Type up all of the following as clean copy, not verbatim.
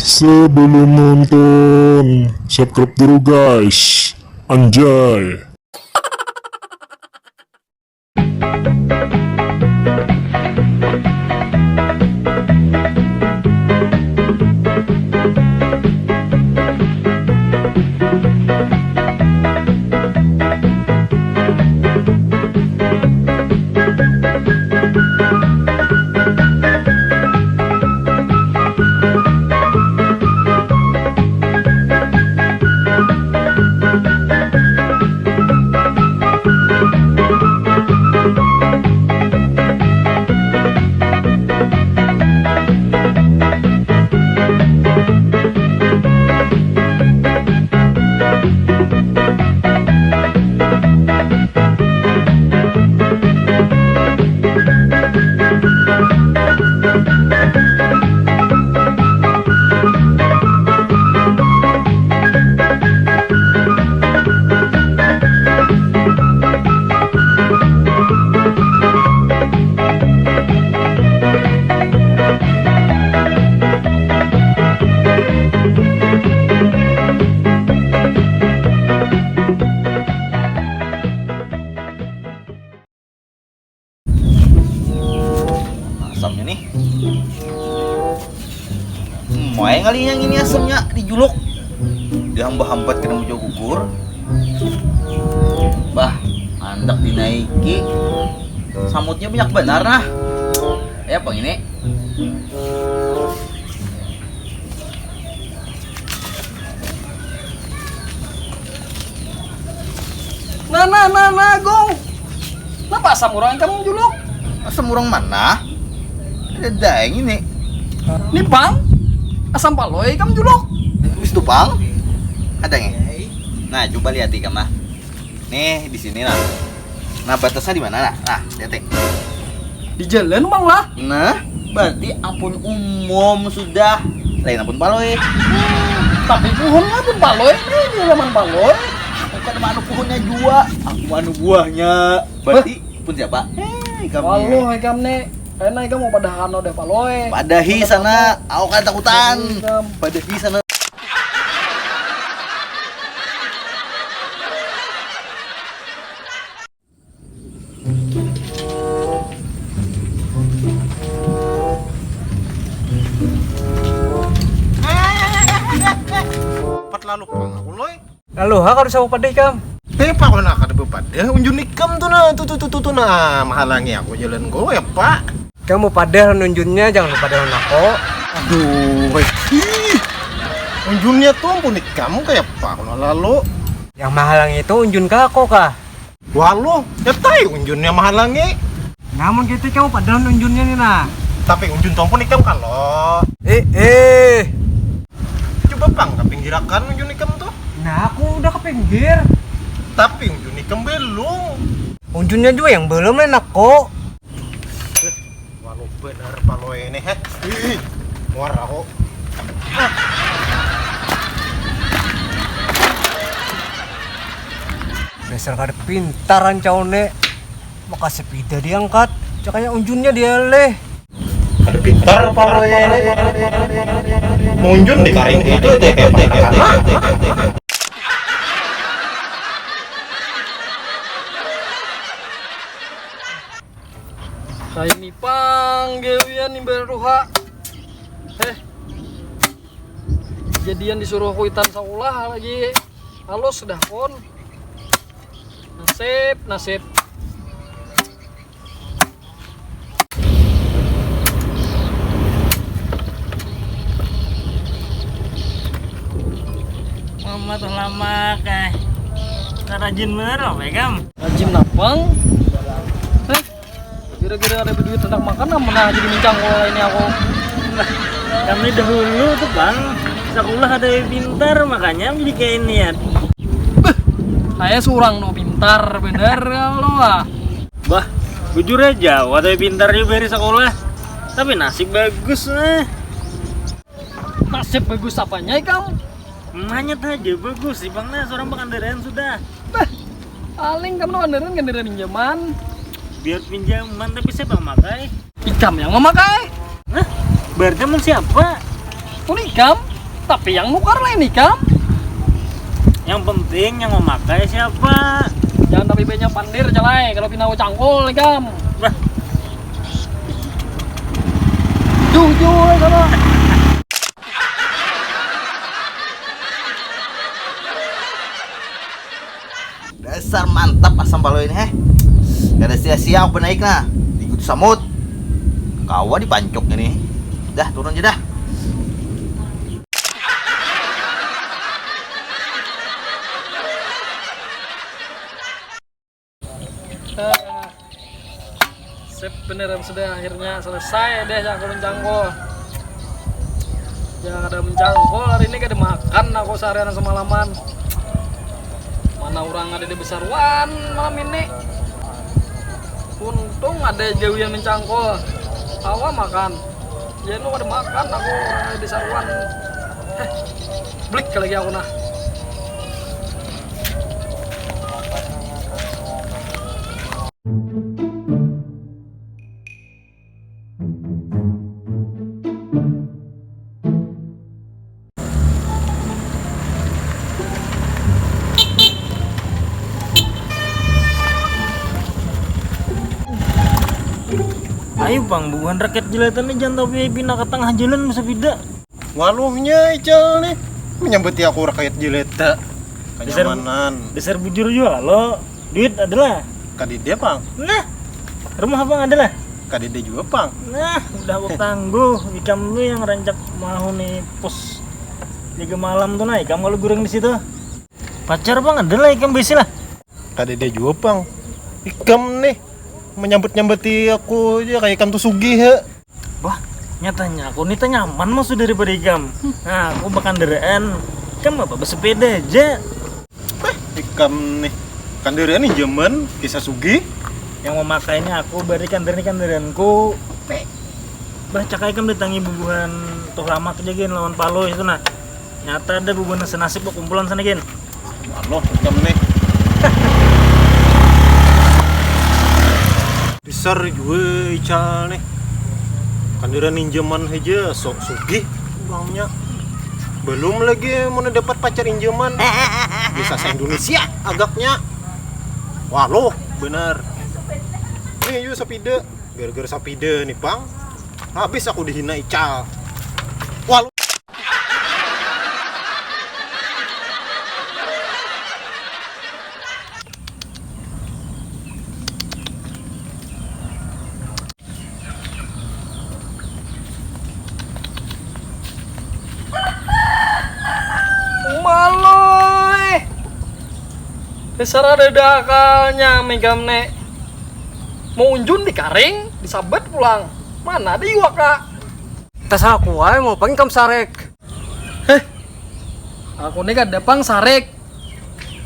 Sebelum nonton, subscribe dulu guys. Anjay. Asamnya nih main kali yang ini asamnya dijuluk dihambat-hambat kena mujo gugur bah andak dinaiki samutnya banyak benar nah apa ini Nah, Gong. Kenapa asam orang kamu juluk? asam urang mana ada yang ini Nih, Bang. Asam paloy kamu juluk. wis tuh bang ada yang nah coba lihat ikan mah nih di sini lah nah batasnya di mana nah lihat Di jalan, Bang lah. nah berarti ampun umum sudah lain ampun paloy Tapi pohonnya pun paloy. Ini zaman paloy. bukan manu pohonnya jua aku manu buahnya berarti pun siapa Paloy kamu nih. Enak kamu mau padahan udah paloy. padahi sana aku kan takutan Padahi, padahi sana Pat lalu pang aku loy. Lalu ha kalau sama padai kam. Pak kalau nak ada bepat deh unjun ikam tuh nah tuh nah menghalangi aku jalan go ya pak. Kamu padahal nunjunnya jangan lupa dengan aku. Aduh, woi. Ih, unjunnya tuh ampun ikam kayak pak kalau lalu. Yang mahalangi itu unjun ke aku kah? Walau ya tahu unjunnya menghalangi. Namun kita kamu padahal nunjunnya nih nah. Tapi unjun tuh ampun ikam kalau. Coba bang ke pinggirakan unjun ikam tuh. Nah aku udah ke pinggir. Tapi unjun ikam belum. Unjunnya juga yang belum enak kok. Walau bener palo ini heh. Ih, muar aku. Dasar kada pintaran caune. Maka sepeda diangkat. Cakanya unjunnya dia leh. Ada pintar palo ini. Munjun di karing itu deh kayak Saya ini panggil ya nih beruha. Jadian disuruh kuitan saulah lagi. Halo sudah kon. Nasib. Mama tuh lama kayak rajin bener apa ya kam? Rajin napang. Kira-kira ada duit tentang makan mana jadi mincang kalau ini aku. Kami dahulu tuh bang sekolah ada yang pintar makanya jadi kayak ini ya. Saya seorang no pintar bener kalau ah. Bah jujur aja ada yang pintar juga dari sekolah tapi nasib bagus nah. Nasib bagus apanya kamu? Manyet aja bagus sih bang nah seorang pengandaran sudah. Paling kamu kendaraan pinjaman. Biar pinjaman tapi siapa memakai? Ikam yang memakai. Hah? Berarti kamu siapa? Pun ikam. Tapi yang nukar lain nih Kam. Yang penting yang memakai siapa? Jangan tapi banyak pandir jalai kalau kena cangkul nih Kam. Bah, Jujur sana. Dasar mantap asam balo ini Gak ada sia-sia aku naik nah. Ikut samut. Kawa dipancok ini. Dah turun aja dah. Sip beneran sudah akhirnya selesai deh cangkul mencangkul. Jangan ada mencangkul hari ini gak ada makan aku seharian semalaman. Mana orang ada di Besarwan malam ini. Untung ada jauh yang mencangkul. Awa makan. Ya lu ada makan aku orang ada di Besarwan. Blik lagi aku nah. ayo bang, bukan rakyat jelatan nih jangan tapi pindah ke tengah jalan masa beda. Waluhnya Ical nih menyambeti aku rakyat jeleta. Dasar- Kenyamanan. Dasar bujur juga lo, duit adalah. Kadide pang. Nah, rumah abang adalah. Kadide juga pang. Nah, udah aku tangguh. Ikam lu yang rancak mau nih pos 3 malam tuh naik. Kamu lu goreng di situ. Pacar bang adalah ikam besi lah. Kadide juga pang. Ikam nih menyambeti aku aja kayak ikan tusugi ya. Wah, nyatanya aku nih nyaman mas daripada ikam. Nah, aku bakal deraan. Ikam apa bersepeda aja. Ikam nih kandiran nih zaman kisah sugi. Yang memakainya aku barikan dari kandiranku. Bah cak ikam ditangi bubuhan tuh lama kejadian lawan Palo itu nah. Nyata ada bubuhan senasib kumpulan sana gen. Waduh, ikam nih. Besar juga Ical nih. Kandiran ninjaman aja sok sugi ulangnya. Belum lagi mau dapat pacar injaman. Bisa se Indonesia agaknya. Wah loh, bener. Nih yuk sapide. Gara-gara sapide nih bang. Habis aku dihina Ical. Wah lo. Maloy. Dasar ada dakalnya megam nek. Mau unjun di karing, disabet pulang. Mana ada iwa kak? Tas aku ay mau pengen kam sarek. Aku nih gak dapang sarek.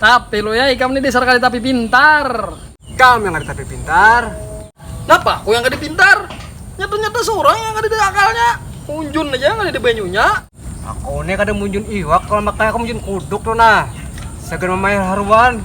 Tapi lo ya ikam nih dasar kali tapi pintar. Kam yang ada tapi pintar. Kenapa? Aku yang gak dipintar. Nyata-nyata seorang yang gak ada akalnya. Unjun aja gak ada banyunya. Aku nih kada munjun iwak kalau makanya aku munjun kuduk tuh nah. Segan memain haruan.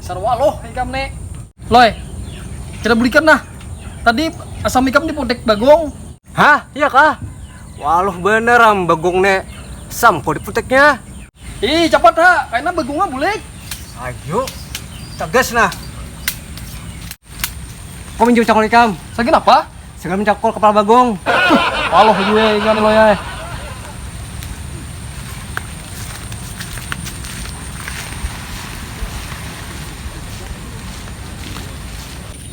Sarwaloh ikam nek. Loy, kita belikan nah. Tadi asam ikam di Podek Bagong. Hah? Iya kah? Waluh bener am bagong nek. Sampo di puteknya. Ih, cepat ha, karena bagongnya bulik. Ayo. Tegas nah. Kau minjem cakol ikam. Sagin apa? Segan mencakol kepala bagong. Waloh gue ingat lo ya.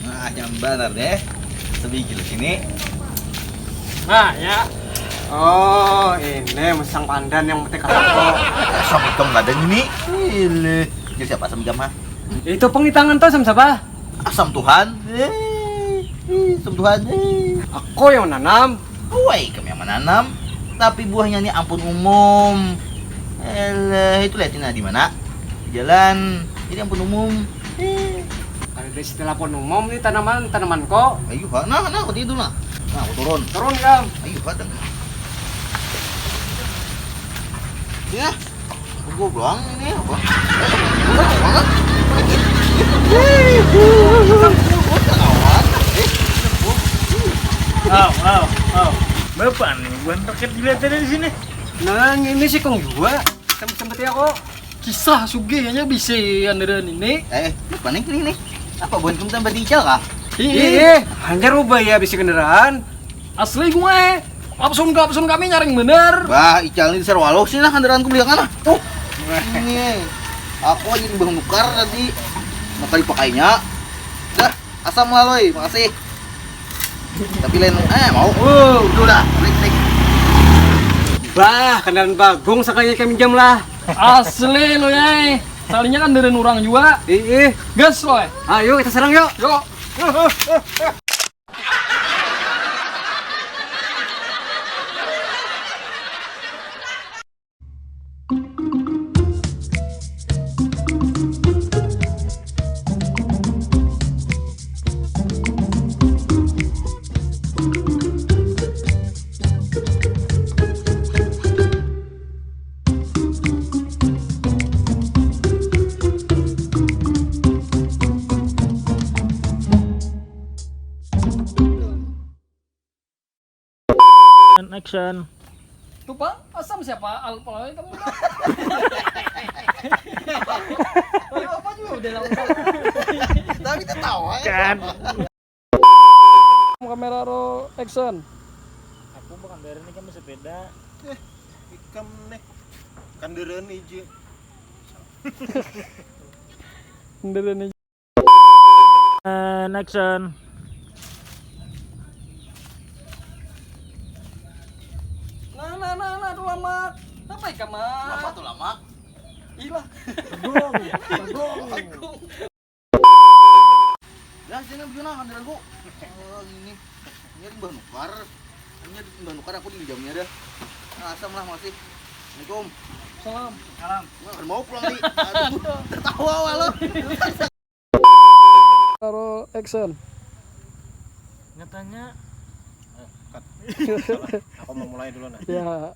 Nah, yang benar deh. Sebigil sini. Nah, ya. Oh, ini mesang pandan yang petik kapal. Asam hitam nggak ada ini. Ini siapa asam hitam ha? Itu pengitangan tuh sama siapa? Asam Tuhan. Asam Tuhan. Aku yang menanam. Woi, kami yang menanam. Tapi buahnya ini ampun umum. Itu lihatin di mana? Di jalan. Jadi ampun umum. Kalau dari telepon umum nih tanaman kok. Ayo, nah, aku tidur nah. Nah, aku turun. Turun kam. Ayo, kadang. Ya, gue bilang ini apa? Oh. Bapak nih, bukan paket dilihat dari sini. Nang ini sih kong juga. Sempet ya kok. Kisah sugihnya bisa anderan ini. Lupa nih ini nih. Apa buan kamu tambah dijal kah? Iya, hanya rubah ya bisa kendaraan. Asli gue. Kapsun kami nyaring bener. Bah, Ical ini serwalo sih lah kendaraanku beli mana? Ini. Aku aja di nukar tadi. Maka dipakainya. Dah, asam melalui, makasih. Tapi lain mau. Udah, klik. Bah, kendaraan bagong sekali kami jam lah. Asli lo ya. Salinya kan dari orang juga. Iya, Gas lo ya. ayo kita serang yuk. Yuk. And action. Tuh Pak, asam siapa? Alpaloy kamu bilang. Apa juga udah langsung. Tapi tertawa ya. Kan. Kamera roll action. Aku bukan dari ini kamu sepeda. Ikam nih. Kendaraan aja. Anderan ini. And action. Nah, tuh lama. Apa ya kamu? Apa tuh lama? Ilah. Ya, sini begini kendaraanku. Ini. Ini mbah nukar. Ini mbah nukar aku di jamnya dah. Nah, asam lah masih. Assalamualaikum. Salam. Mau pulang nih. Aduh, tertawa walau. Roll action. Nyatanya Aku mau mulai dulu nah. Ya.